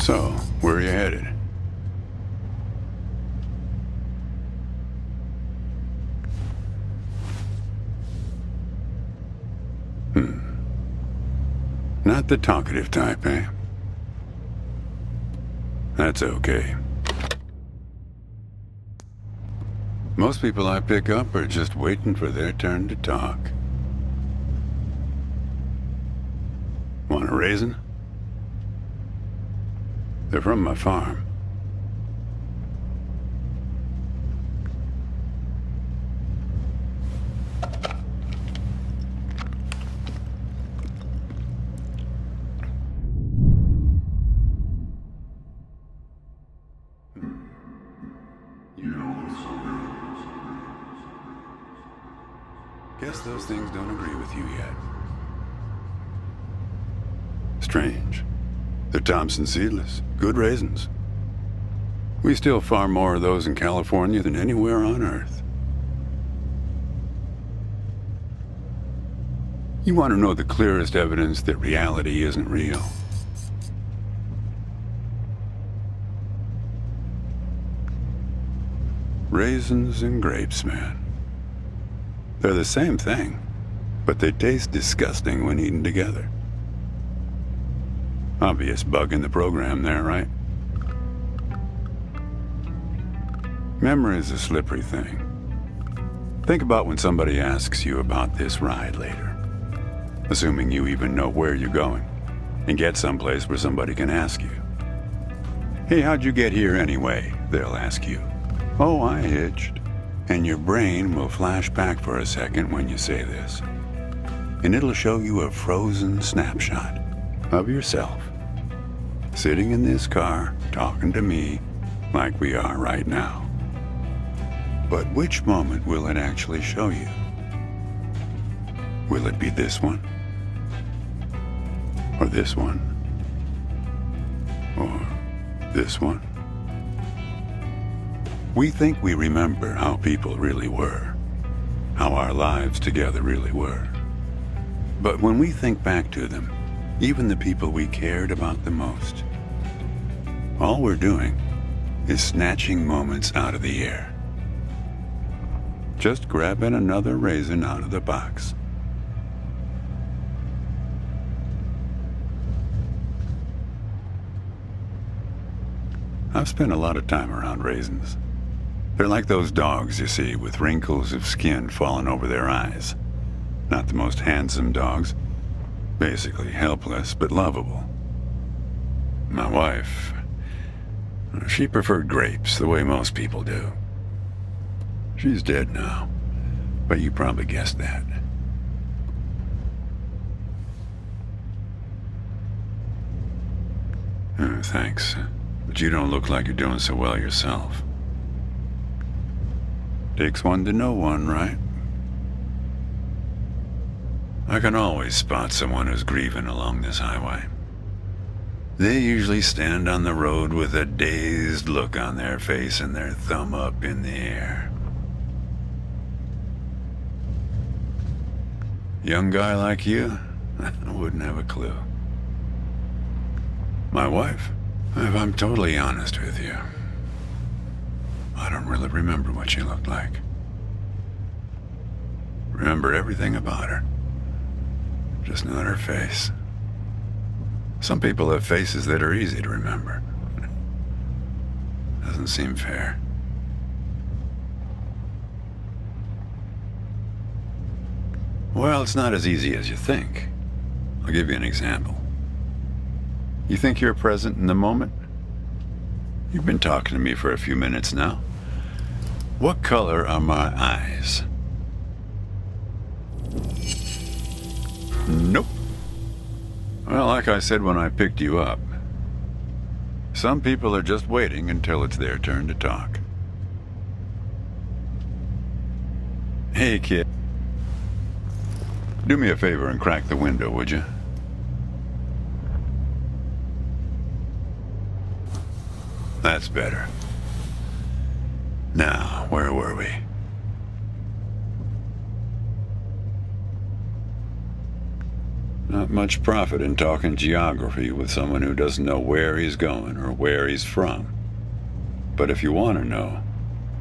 So, where are you headed? Not the talkative type, eh? That's okay. Most people I pick up are just waiting for their turn to talk. Want a raisin? They're from my farm. Guess those things don't agree with you yet. Strange. They're Thompson seedless. Good raisins. We still farm more of those in California than anywhere on Earth. You want to know the clearest evidence that reality isn't real? Raisins and grapes, man. They're the same thing, but they taste disgusting when eaten together. Obvious bug in the program there, right? Memory's a slippery thing. Think about when somebody asks you about this ride later, assuming you even know where you're going, and get someplace where somebody can ask you. Hey, how'd you get here anyway? They'll ask you. Oh, I hitched. And your brain will flash back for a second when you say this. And it'll show you a frozen snapshot of yourself, sitting in this car, talking to me like we are right now. But which moment will it actually show you? Will it be this one? Or this one? Or this one? We think we remember how people really were, how our lives together really were. But when we think back to them, even the people we cared about the most, all we're doing is snatching moments out of the air. Just grabbing another raisin out of the box. I've spent a lot of time around raisins. They're like those dogs you see with wrinkles of skin falling over their eyes. Not the most handsome dogs. Basically helpless, but lovable. My wife, she preferred grapes the way most people do. She's dead now, but you probably guessed that. Thanks, but you don't look like you're doing so well yourself. Takes one to know one, right? I can always spot someone who's grieving along this highway. They usually stand on the road with a dazed look on their face and their thumb up in the air. Young guy like you, I wouldn't have a clue. My wife, if I'm totally honest with you, I don't really remember what she looked like. Remember everything about her. Just not her face. Some people have faces that are easy to remember. Doesn't seem fair. Well, it's not as easy as you think. I'll give you an example. You think you're present in the moment? You've been talking to me for a few minutes now. What color are my eyes? Nope. Well, like I said when I picked you up, some people are just waiting until it's their turn to talk. Hey, kid. Do me a favor and crack the window, would you? That's better. Now, where were we? Not much profit in talking geography with someone who doesn't know where he's going or where he's from. But if you want to know,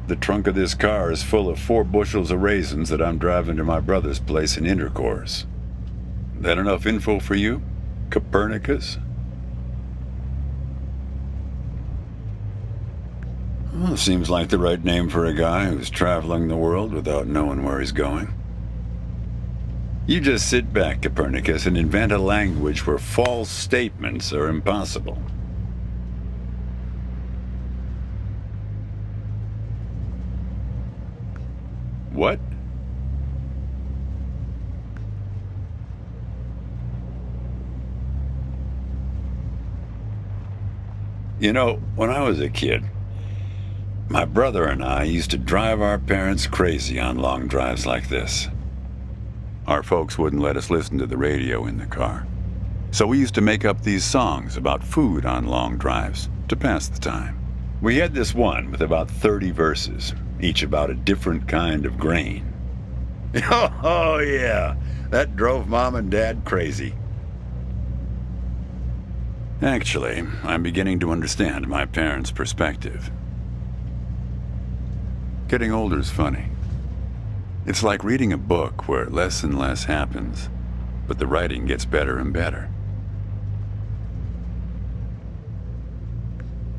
the trunk of this car is full of 4 bushels of raisins that I'm driving to my brother's place in Intercourse. That enough info for you, Copernicus? Well, seems like the right name for a guy who's traveling the world without knowing where he's going. You just sit back, Copernicus, and invent a language where false statements are impossible. What? You know, when I was a kid, my brother and I used to drive our parents crazy on long drives like this. Our folks wouldn't let us listen to the radio in the car. So we used to make up these songs about food on long drives to pass the time. We had this one with about 30 verses, each about a different kind of grain. Oh yeah, that drove Mom and Dad crazy. Actually, I'm beginning to understand my parents' perspective. Getting older's funny. It's like reading a book where less and less happens, but the writing gets better and better.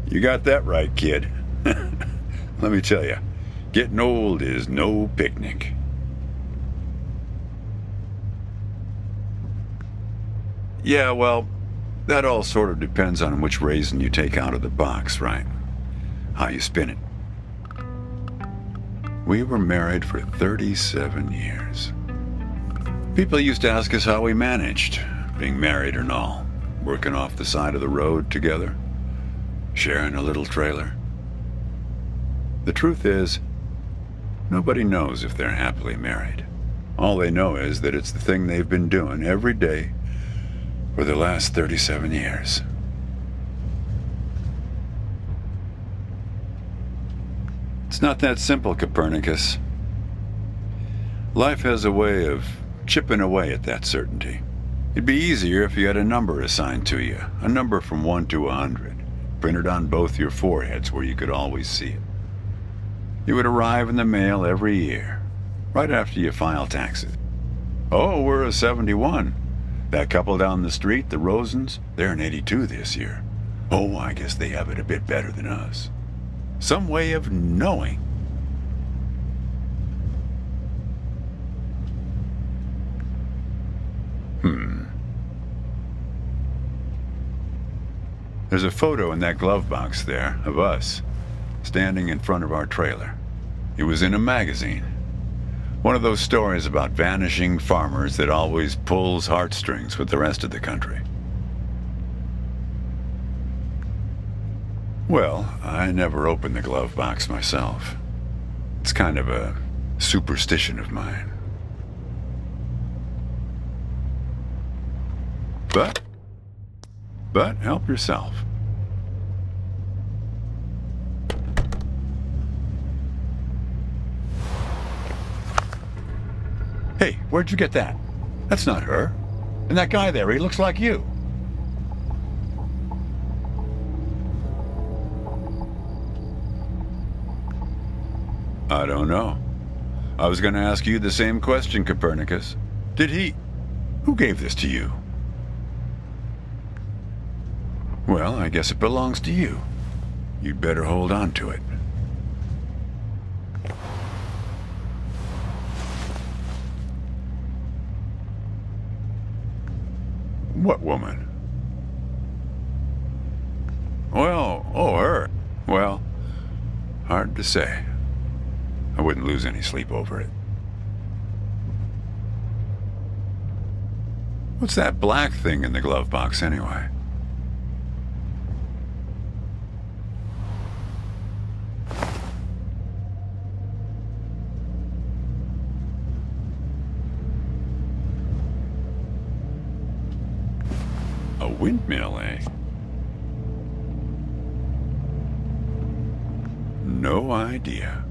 You got that right, kid. Let me tell you, getting old is no picnic. Yeah, well, that all sort of depends on which raisin you take out of the box, right? How you spin it. We were married for 37 years. People used to ask us how we managed, being married and all, working off the side of the road together, sharing a little trailer. The truth is, nobody knows if they're happily married. All they know is that it's the thing they've been doing every day for the last 37 years. It's not that simple, Copernicus. Life has a way of chipping away at that certainty. It'd be easier if you had a number assigned to you, a number from 1 to 100, printed on both your foreheads where you could always see it. It would arrive in the mail every year, right after you file taxes. Oh, we're a 71. That couple down the street, the Rosens, they're an 82 this year. Oh, I guess they have it a bit better than us. Some way of knowing. There's a photo in that glove box there of us, standing in front of our trailer. It was in a magazine. One of those stories about vanishing farmers that always pulls heartstrings with the rest of the country. Well, I never opened the glove box myself. It's kind of a superstition of mine. But help yourself. Hey, where'd you get that? That's not her. And that guy there, he looks like you. I don't know. I was going to ask you the same question, Copernicus. Who gave this to you? Well, I guess it belongs to you. You'd better hold on to it. What woman? Well, her. Well, hard to say. I wouldn't lose any sleep over it. What's that black thing in the glove box anyway? A windmill, eh? no idea.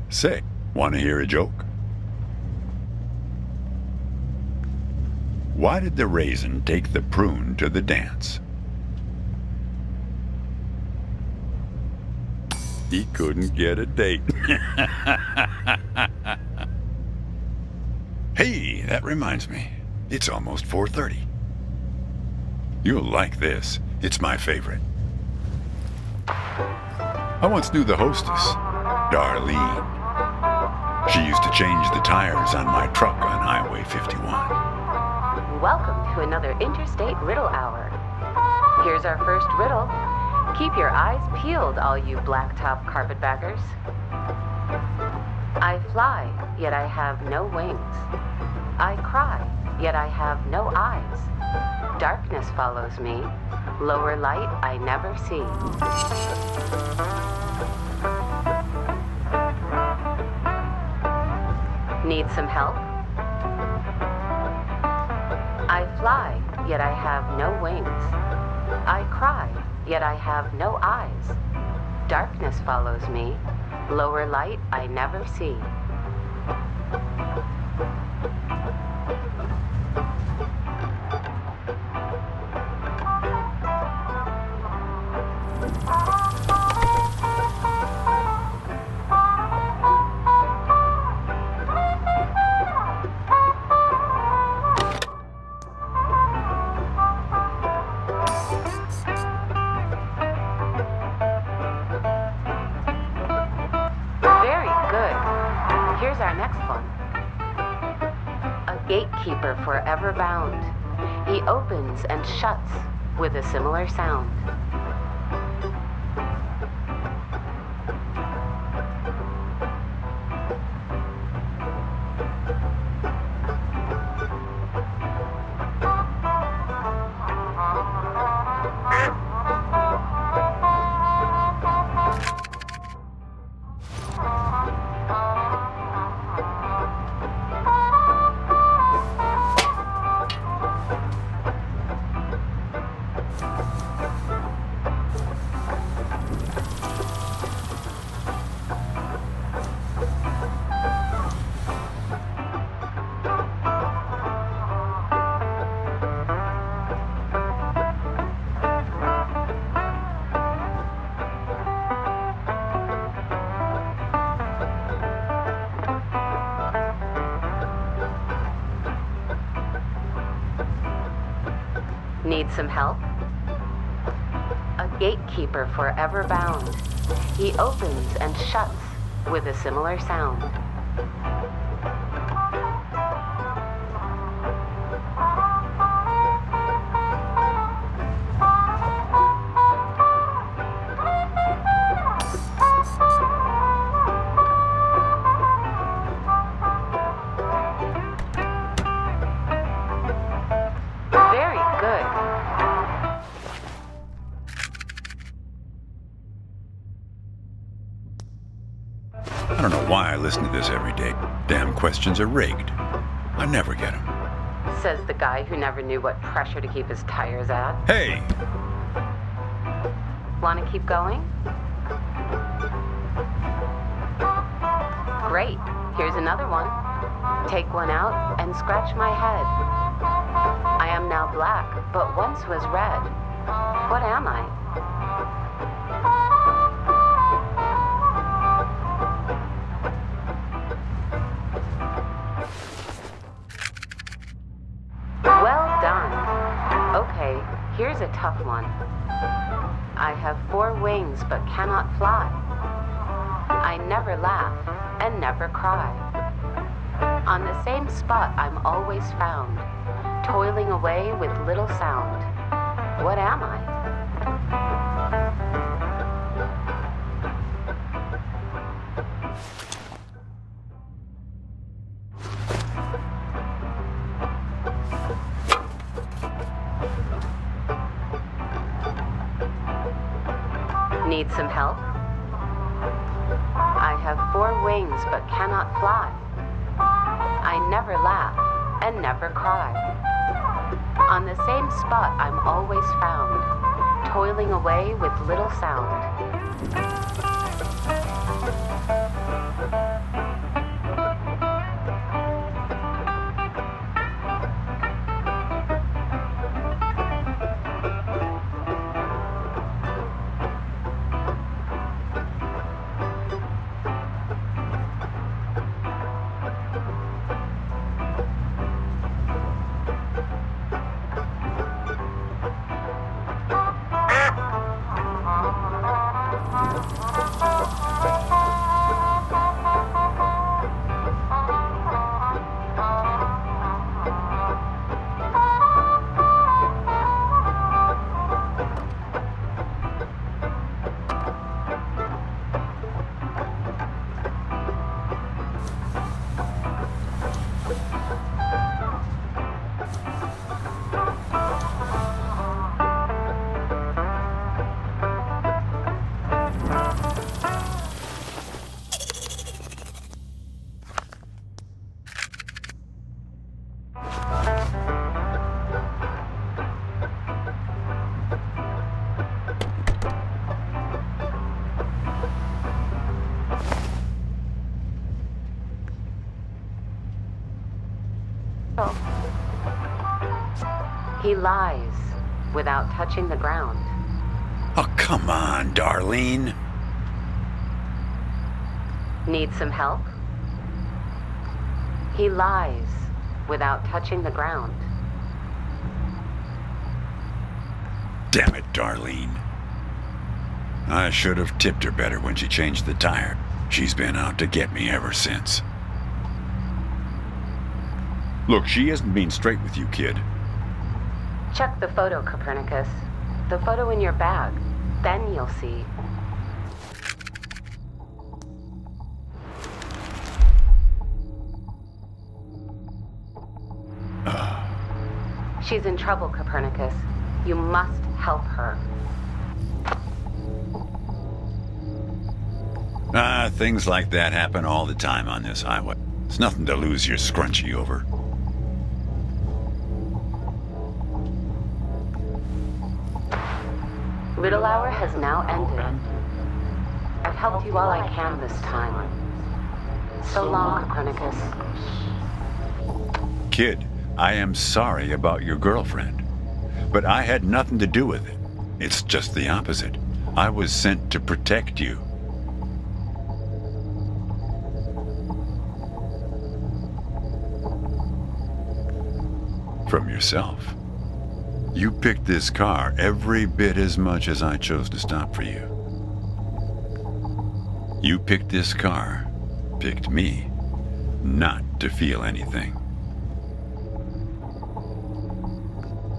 Say, want to hear a joke? Why did the raisin take the prune to the dance? He couldn't get a date. Hey, that reminds me. It's almost 4:30. You'll like this. It's my favorite. I once knew the hostess, Darlene. She used to change the tires on my truck on Highway 51. Welcome to another Interstate Riddle Hour. Here's our first riddle. Keep your eyes peeled, all you blacktop carpetbaggers. I fly, yet I have no wings. I cry, yet I have no eyes. Darkness follows me. Lower light I never see. Need some help? I fly, yet I have no wings. I cry, yet I have no eyes. Darkness follows me. Lower light I never see. Here's our next one. A gatekeeper forever bound. He opens and shuts with a similar sound. Need some help? A gatekeeper forever bound. He opens and shuts with a similar sound. I don't know why I listen to this every day. Damn questions are rigged. I never get them. Says the guy who never knew what pressure to keep his tires at. Hey! Want to keep going? Great. Here's another one. Take one out and scratch my head. I am now black, but once was red. What am I? Well done. Okay, here's a tough one. I have 4 wings but cannot fly. I never laugh and never cry. On the same spot I'm always found, toiling away with little sound. What am I? Need some help? I have 4 wings but cannot fly. I never laugh and never cry. On the same spot I'm always found, toiling away with little sound. He lies without touching the ground. Oh, come on, Darlene. Need some help? He lies without touching the ground. Damn it, Darlene. I should have tipped her better when she changed the tire. She's been out to get me ever since. Look, she isn't being straight with you, kid. Check the photo, Copernicus. The photo in your bag. Then you'll see. She's in trouble, Copernicus. You must help her. Things like that happen all the time on this highway. It's nothing to lose your scrunchie over. Riddle hour has now ended. I've helped you all I can this time. So long, Copernicus. Kid, I am sorry about your girlfriend, but I had nothing to do with it. It's just the opposite. I was sent to protect you. From yourself. You picked this car every bit as much as I chose to stop for you. You picked this car, picked me, not to feel anything.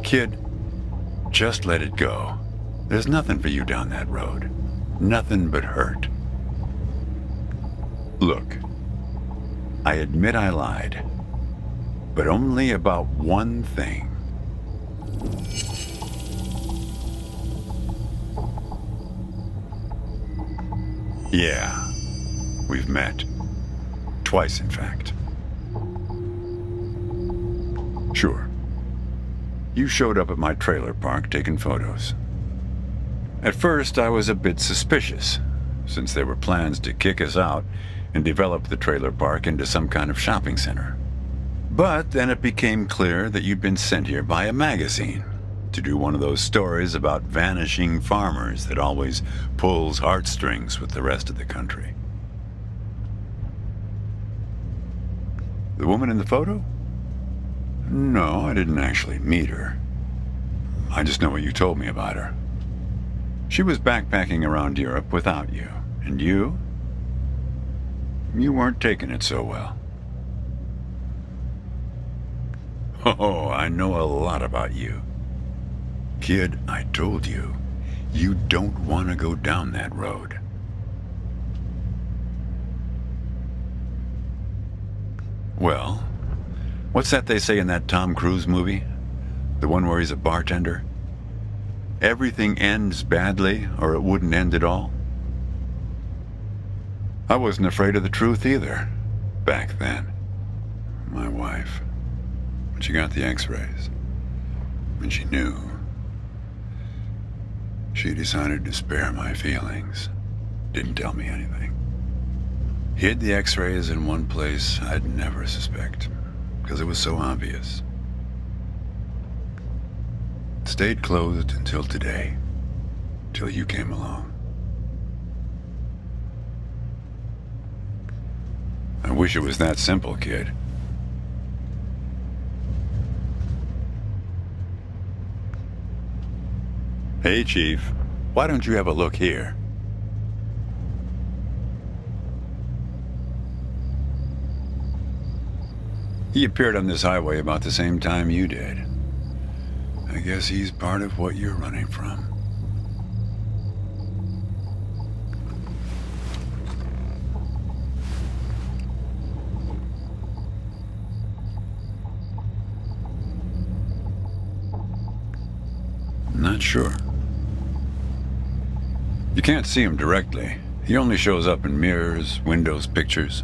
Kid, just let it go. There's nothing for you down that road. Nothing but hurt. Look, I admit I lied, but only about one thing. Yeah, we've met. Twice, in fact. Sure. You showed up at my trailer park taking photos. At first, I was a bit suspicious, since there were plans to kick us out and develop the trailer park into some kind of shopping center. But then it became clear that you'd been sent here by a magazine to do one of those stories about vanishing farmers that always pulls heartstrings with the rest of the country. The woman in the photo? No, I didn't actually meet her. I just know what you told me about her. She was backpacking around Europe without you. And you? You weren't taking it so well. Oh, I know a lot about you. Kid, I told you, you don't want to go down that road. Well, what's that they say in that Tom Cruise movie? The one where he's a bartender? Everything ends badly, or it wouldn't end at all. I wasn't afraid of the truth either, back then. My wife, when she got the x-rays, when she knew, she decided to spare my feelings. Didn't tell me anything. Hid the x-rays in one place I'd never suspect, because it was so obvious. Stayed closed until today, till you came along. I wish it was that simple, kid. Hey, Chief, why don't you have a look here? He appeared on this highway about the same time you did. I guess he's part of what you're running from. Not sure. You can't see him directly. He only shows up in mirrors, windows, pictures.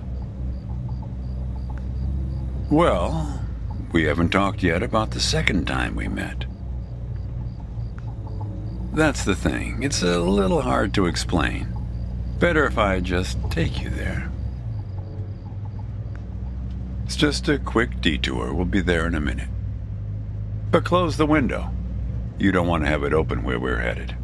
Well, we haven't talked yet about the second time we met. That's the thing. It's a little hard to explain. Better if I just take you there. It's just a quick detour. We'll be there in a minute. But close the window. You don't want to have it open where we're headed.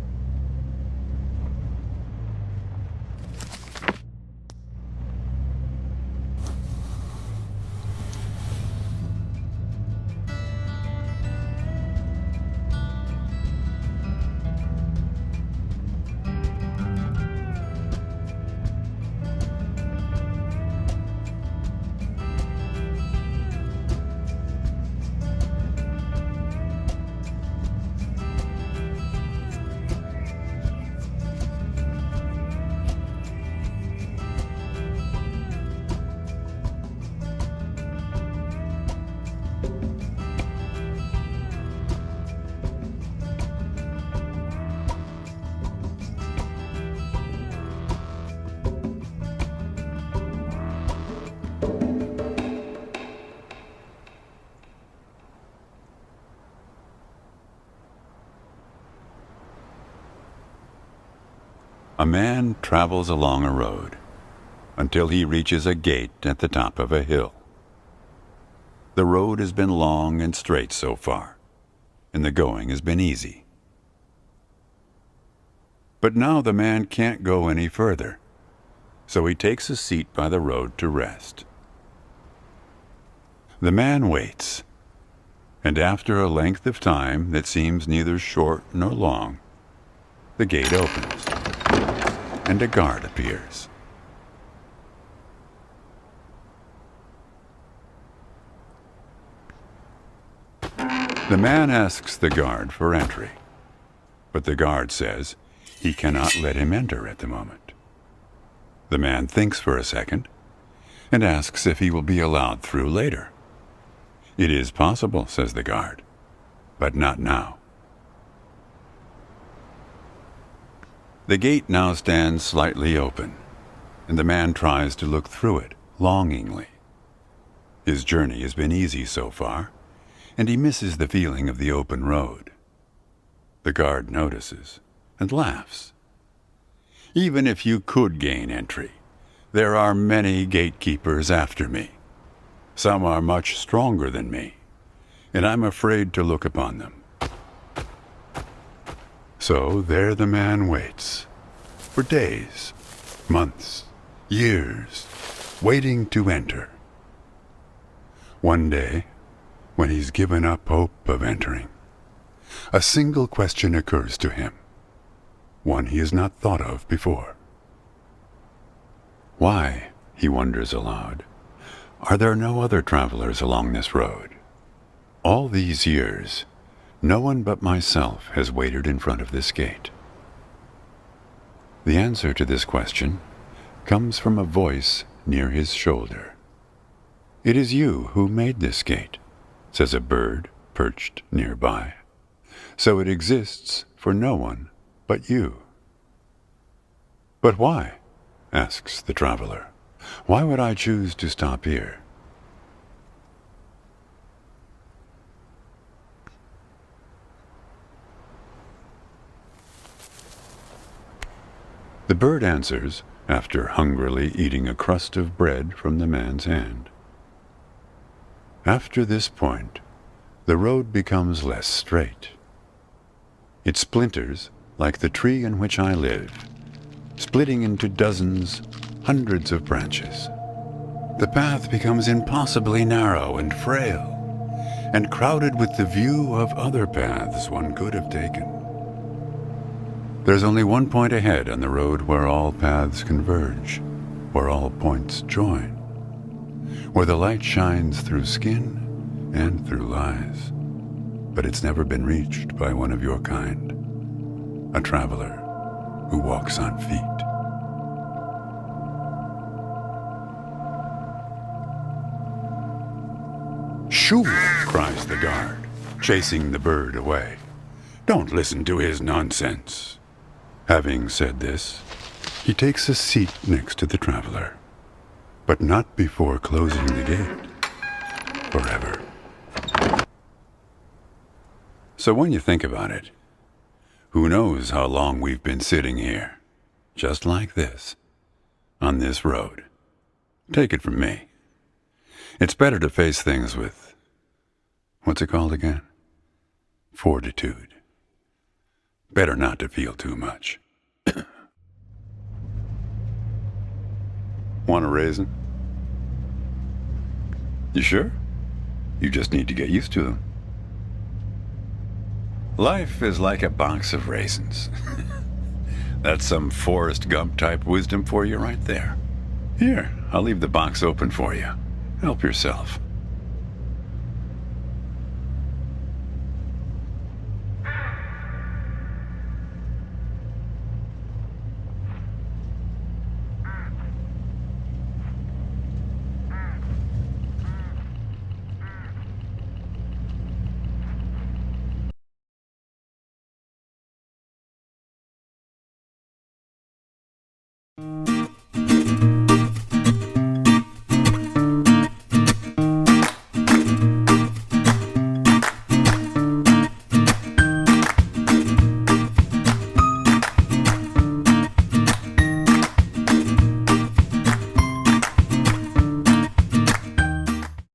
A man travels along a road until he reaches a gate at the top of a hill. The road has been long and straight so far, and the going has been easy. But now the man can't go any further, so he takes a seat by the road to rest. The man waits, and after a length of time that seems neither short nor long, the gate opens, and a guard appears. The man asks the guard for entry, but the guard says he cannot let him enter at the moment. The man thinks for a second and asks if he will be allowed through later. It is possible, says the guard, but not now. The gate now stands slightly open, and the man tries to look through it longingly. His journey has been easy so far, and he misses the feeling of the open road. The guard notices and laughs. Even if you could gain entry, there are many gatekeepers after me. Some are much stronger than me, and I'm afraid to look upon them. So there the man waits, for days, months, years, waiting to enter. One day, when he's given up hope of entering, a single question occurs to him, one he has not thought of before. Why, he wonders aloud, are there no other travelers along this road? All these years, No one but myself has waited in front of this gate. The answer to this question comes from a voice near his shoulder. It is you who made this gate, says a bird perched nearby. So it exists for no one but you. But why? Asks the traveler. Why would I choose to stop here? The bird answers after hungrily eating a crust of bread from the man's hand. After this point, the road becomes less straight. It splinters like the tree in which I live, splitting into dozens, hundreds of branches. The path becomes impossibly narrow and frail, and crowded with the view of other paths one could have taken. There's only one point ahead on the road where all paths converge, where all points join, where the light shines through skin and through lies. But it's never been reached by one of your kind, a traveler who walks on feet. Shoo! Cries the guard, chasing the bird away. Don't listen to his nonsense. Having said this, he takes a seat next to the traveler, but not before closing the gate forever. So when you think about it, who knows how long we've been sitting here, just like this, on this road. Take it from me. It's better to face things with, what's it called again? Fortitude. Better not to feel too much. Want a raisin? You sure? You just need to get used to them. Life is like a box of raisins. That's some Forrest Gump type wisdom for you right there. Here, I'll leave the box open for you. Help yourself.